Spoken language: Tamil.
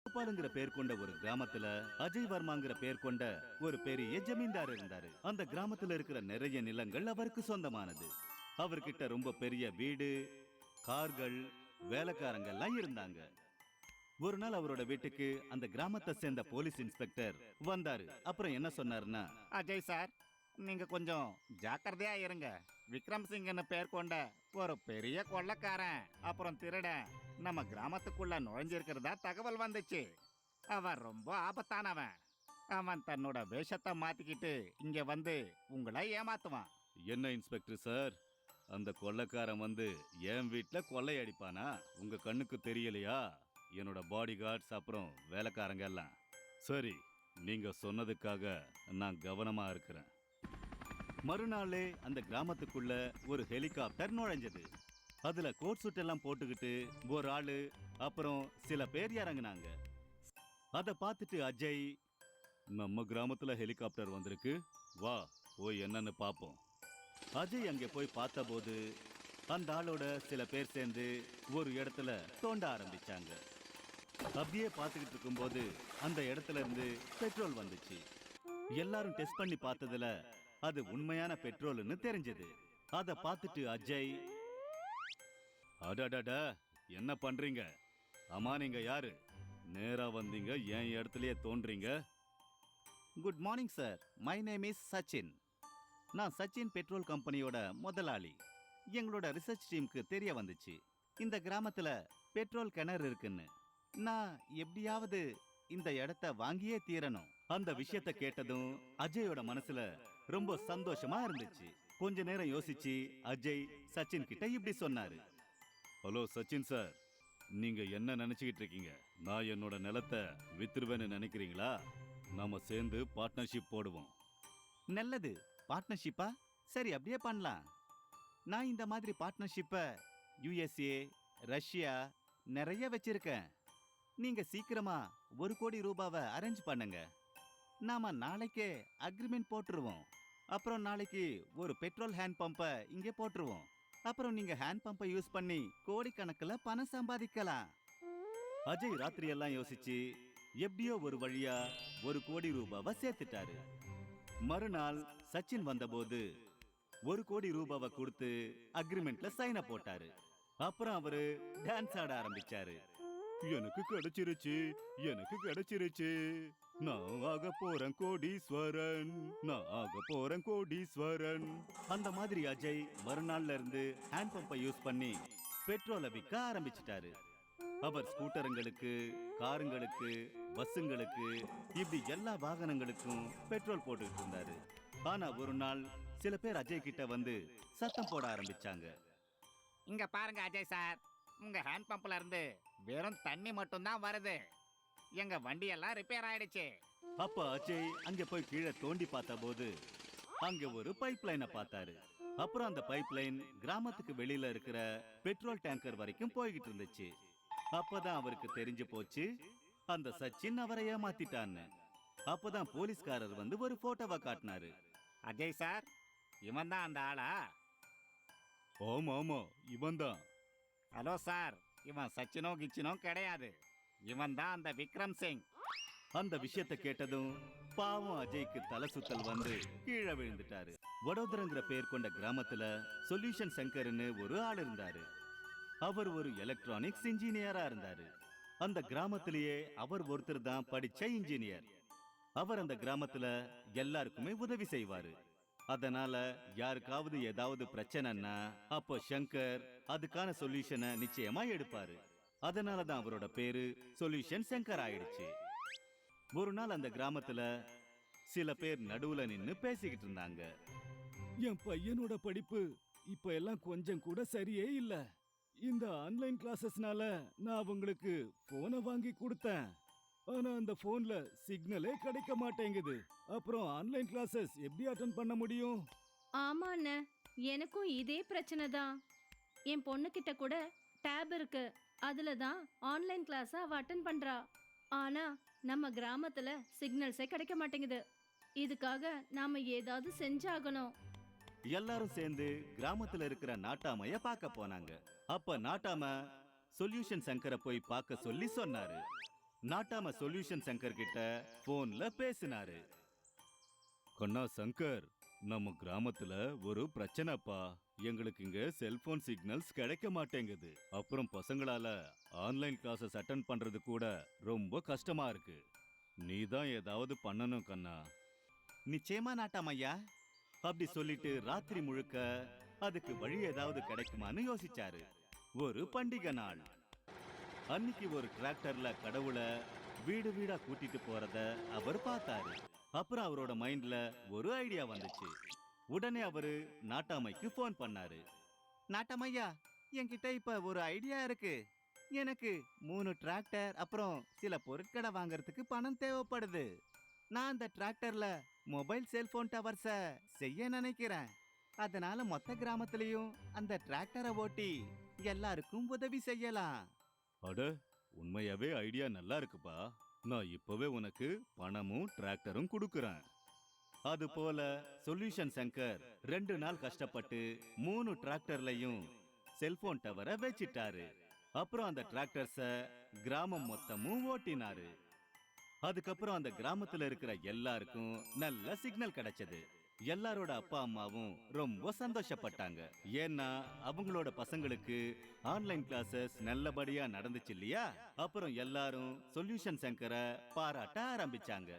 கோபாலுங்கிற பேர் கொண்ட ஒரு கிராமத்துல அஜய் வர்மாங்கிற பேர் கொண்ட ஒரு பெரிய ஜமீன்தார் இருந்தாரு. அந்த கிராமத்துல இருக்கிற நிறைய நிலங்கள் அவருக்கு சொந்தமானது. அவர்கிட்ட ரொம்ப பெரிய வீடு, கார்கள், வேலைக்காரங்க எல்லாம் இருந்தாங்க. ஒரு நாள் அவரோட வீட்டுக்கு அந்த கிராமத்தை சேர்ந்த போலீஸ் இன்ஸ்பெக்டர் வந்தாரு. அப்புறம் என்ன சொன்னாருன்னா, அஜய் சார், நீங்க கொஞ்சம் ஜாக்கிரதையா இருங்க. விக்ரம் சிங்னு பேர் கொண்ட ஒரு பெரிய கொள்ளக்காரன் அப்புறம் திருடன் நம்ம கிராமத்துக்குள்ள நுழைஞ்சிருக்கிறதா தகவல் வந்துச்சு. அவன் ரொம்ப ஆபத்தானவன். அவன் தன்னோட வேஷத்தை மாத்திக்கிட்டு இங்க வந்து உங்களை ஏமாத்துவான். என்ன இன்ஸ்பெக்டர் சார், அந்த கொள்ளைக்காரன் வந்து என் வீட்டுல கொள்ளையடிப்பானா? உங்க கண்ணுக்கு தெரியலையா? என்னோட பாடி கார்ட்ஸ் அப்புறம் வேலைக்காரங்க எல்லாம். சரி, நீங்க சொன்னதுக்காக நான் கவனமா இருக்கிறேன். மறுநாளே அந்த கிராமத்துக்குள்ள ஒரு ஹெலிகாப்டர் நுழைஞ்சது. அதுல கோட் சூட் எல்லாம் போட்டுக்கிட்டு ஒரு ஆளு அப்புறம் சில பேர் இறங்குனாங்க. அத பார்த்துட்டு அஜய், நம்ம கிராமத்துல ஹெலிகாப்டர் வந்திருக்கு, வா போய் என்னன்னு பாப்போம். அஜய் அங்கே போய் பார்த்தபோது அந்த ஆளோட சில பேர் சேர்ந்து ஒரு இடத்துல தோண்ட ஆரம்பிச்சாங்க. அப்படியே பார்த்துக்கிட்டு இருக்கும்போது அந்த இடத்துல இருந்து பெட்ரோல் வந்துச்சு. எல்லாரும் டெஸ்ட் பண்ணி பார்த்ததுல அது உண்மையான பெட்ரோல்னு தெரிஞ்சது. அத பார்த்துட்டு அஜய், அடடடா, என்ன பண்றீங்க? அம்மா, நீங்க யாரு? நேரா வந்தீங்க, என் இடத்துலயே தோன்றீங்க. Good morning sir, my name is Sachin. நான் சச்சின் பெட்ரோல் கம்பெனியோட முதலாளி. எங்களோட ரிசர்ச் டீமுக்கு தெரிய வந்துச்சு இந்த கிராமத்துல பெட்ரோல் கிணறு இருக்குன்னு. நான் எப்படியாவது இந்த இடத்த வாங்கியே தீரணும். அந்த விஷயத்த கேட்டதும் அஜயோட மனசுல ரொம்ப சந்தோஷமா இருந்துச்சு. கொஞ்ச நேரம் யோசிச்சு அஜய் சச்சின் கிட்ட இப்படி சொன்னாரு. ஹலோ சச்சின் சார், நீங்க என்ன நினைச்சுக்கிட்டு இருக்கீங்க? நான் என்னோட நிலத்தை வித்துருவேன்னு நினைக்கிறீங்களா? நாம சேர்ந்து பார்ட்னர்ஷிப் போடுவோம். நல்லது, பார்ட்னர்ஷிப்பா? சரி, அப்படியே பண்ணலாம். நான் இந்த மாதிரி பார்ட்னர்ஷிப்பை யுஎஸ்ஏ, ரஷ்யா நிறைய வச்சிருக்கேன். நீங்க சீக்கிரமா 1 கோடி ரூபாவை அரேஞ்ச் பண்ணுங்க. நாம நாளைக்கே அக்ரிமெண்ட் போட்டுருவோம். அப்புறம் நாளைக்கு ஒரு பெட்ரோல் ஹேண்ட் பம்பை இங்கே போட்டுருவோம். அப்புறம் நீங்க ஹேண்ட் பம்பை யூஸ் பண்ணி கோடிக்கணக்கில் பணம் சம்பாதிக்கலாம். அஜய் ராத்திரி எல்லாம் யோசிச்சு எப்படியோ ஒரு வழியா 1 கோடி ரூபாவை சேர்த்துட்டாரு. மறுநாள் சச்சின் வந்தபோது 1 கோடி ரூபாவை கொடுத்து அக்ரிமெண்ட்ல சைன போட்டாரு. அப்புறம் அவரு டான்ஸ் ஆட ஆரம்பிச்சாரு. எனக்கு கிடைச்சிருச்சு, எனக்கு கிடைச்சிருச்சு, நான் ஆக போறேன் கோடீஸ்வரன், நான் ஆக போறேன் கோடீஸ்வரன். அந்த மாதிரி அஜய் மறுநாள்ல இருந்து ஹேண்ட் பம்பை யூஸ் பண்ணி பெட்ரோலை விற்க ஆரம்பிச்சிட்டாரு. அவர் ஸ்கூட்டருங்களுக்கு, காருங்களுக்கு, பஸ்ஸுங்களுக்கு, இப்படி எல்லா வாகனங்களுக்கும் பெட்ரோல் போட்டுக்கிட்டு இருந்தாரு. ஆனா ஒரு நாள் சில பேர் அஜய் கிட்ட வந்து சத்தம் போட ஆரம்பிச்சாங்க. இங்க பாருங்க அஜய் சார், உங்க ஹேண்ட் பம்ப்ல இருந்து வெறும் தண்ணி மட்டும்தான் வருது. எங்க வண்டியெல்லாம் ரிப்பேர் ஆயிடுச்சு. அப்ப அஜய் அங்க போய் கீழே தோண்டி பார்த்த போது அங்க ஒரு பைப் லைனை பார்த்தாரு. அப்புறம் அந்த பைப் லைன் கிராமத்துக்கு வெளியில இருக்கிற பெட்ரோல் டேங்கர் வரைக்கும் போய்கிட்டு இருந்துச்சு. அப்பதான் அவருக்கு தெரிஞ்சு போச்சு அந்த சச்சின் அவரை ஏமாத்திட்டான்னு. அப்பதான் போலீஸ்காரர் வந்து ஒரு போட்டோவை காட்டினாரு. அஜய் சார், இவன் தான் அந்த ஆளா? ஆமா ஆமா, இவன் தான். ஹலோ சார், இவன் சச்சினோ கிச்சினோ கிடையாது. இவன் தான் அந்த விக்ரம் சிங். அந்த விஷயத்தை கேட்டதும் பாவம் அஜய்க்கு தலை சுத்தல் வந்து கீழே விழுந்துட்டாரு. வடோதரங்கிற பேர் கொண்ட கிராமத்துல சொல்யூஷன் சங்கர்னு ஒரு ஆள் இருந்தாரு. அவர் ஒரு எலக்ட்ரானிக்ஸ் இன்ஜினியரா இருந்தாரு. அந்த கிராமத்திலேயே அவர் ஒருத்தர் தான் படிச்ச இன்ஜினியர். அவர் அந்த கிராமத்துல எல்லாருக்குமே உதவி செய்வாரு. அதனால யாருக்காவது ஏதாவது பிரச்சனைன்னா அப்போ சங்கர் அதுக்கான சொல்யூஷனை நிச்சயமா எடுப்பாரு. அதனாலதான் அவரோட பேரு சொல்யூஷன் சங்கர் ஆயிடுச்சு. ஒரு நாள் அந்த கிராமத்துல சில பேர் நடுவுல நின்னு பேசிக்கிட்டு இருந்தாங்க. என் பையனோட படிப்பு இப்ப எல்லாம் கொஞ்சம் கூட சரியே இல்ல. இந்த ஆன்லைன் கிளாஸஸ்னால நான் அவங்களுக்கு போனை வாங்கி கொடுத்தேன். ஆனா அந்த போன்ல சிக்னலே கிடைக்க மாட்டேங்குது. அப்புறம் ஆன்லைன் கிளாஸஸ் எப்படி அட்டெண்ட் பண்ண முடியும்? ஆமா அண்ணே, எனக்கும் இதே பிரச்சனை தான். என் பொண்ணு கிட்ட கூட டேப் இருக்கு, அதுல தான் ஆன்லைன் கிளாஸ் அவ அட்டெண்ட் பண்றா. ஆனா நம்ம கிராமத்துல சிக்னல்ஸே கிடைக்க மாட்டேங்குது. இதுக்காக நாம ஏதாவது செஞ்சாகணும். எல்லாரும் சேர்ந்து கிராமத்துல இருக்கிற நாட்டாமைய பார்க்க போனாங்க. அப்ப நாட்டாம சொல்யூஷன் சங்கரை போய் பார்க்க சொல்லி சொன்னாரு. நாட்டாம சொல்யூஷன் சங்கர் கிட்ட போன்ல பேசினாரு. கண்ணா சங்கர், நம்ம கிராமத்துல ஒரு பிரச்சனைப்பா. எங்களுக்கு இங்க செல்போன் சிக்னல்ஸ் கிடைக்க மாட்டேங்குது. அப்புறம் பசங்களால ஆன்லைன் கிளாஸஸ் அட்டெண்ட் பண்றது கூட ரொம்ப கஷ்டமா இருக்கு. நீ தான் ஏதாவது பண்ணணும் கண்ணா. நிச்சயமா நாட்டாம் ஐயா. அப்படி சொல்லிட்டு ராத்திரி முழுக்க அதுக்கு வழி ஏதாவது கிடைக்குமான்னு யோசிச்சாரு. ஒரு பண்டிகை நாள் அன்னைக்கு ஒரு டிராக்டர்ல கடவுளை வீடு வீடா கூட்டிட்டு போறத அவர் பார்த்தாரு. அப்புறம் அவரோட மைண்ட்ல ஒரு ஐடியா வந்துச்சு. உடனே அவரு நாட்டாமைக்கு போன் பண்ணாரு. நாட்டாம் ஐயா, என்கிட்ட இப்ப ஒரு ஐடியா இருக்கு. எனக்கு 3 டிராக்டர் அப்புறம் சில பொருட்களை வாங்குறதுக்கு பணம் தேவைப்படுது. நான் அந்த டிராக்டர்ல மொபைல் செல்போன் டவர்ஸ செய்ய நினைக்கிறேன். அதனால மொத்த கிராமத்திலையும் அந்த டிராக்டரை ஓட்டி எல்லாருக்கும் உதவி செய்யலாம். அட, உண்மையாவே ஐடியா நல்லா இருக்குப்பா. நான் இப்பவே உனக்கு பணமும் டிராக்டரும் கொடுக்கறேன். அது போல சொல்யூஷன் சங்கர் 2 நாள் கஷ்டப்பட்டு 3 டிராக்டர்லயும் செல்போன் டவரை வச்சிட்டாரு. அப்புறம் அந்த டிராக்டர்ஸ கிராமம் மொத்தமும் ஓட்டினாரு. அதுக்கப்புறம் அந்த கிராமத்துல இருக்கிற எல்லாருக்கும் நல்ல சிக்னல் கிடைச்சது. எல்லாரோட அப்பா அம்மாவும் ரொம்ப சந்தோஷப்பட்டாங்க. ஏன்னா அவங்களோட பசங்களுக்கு ஆன்லைன் கிளாஸஸ் நல்லபடியா நடந்துச்சு இல்லையா? அப்புறம் எல்லாரும் சொல்யூஷன் சங்கரை பாராட்ட ஆரம்பிச்சாங்க.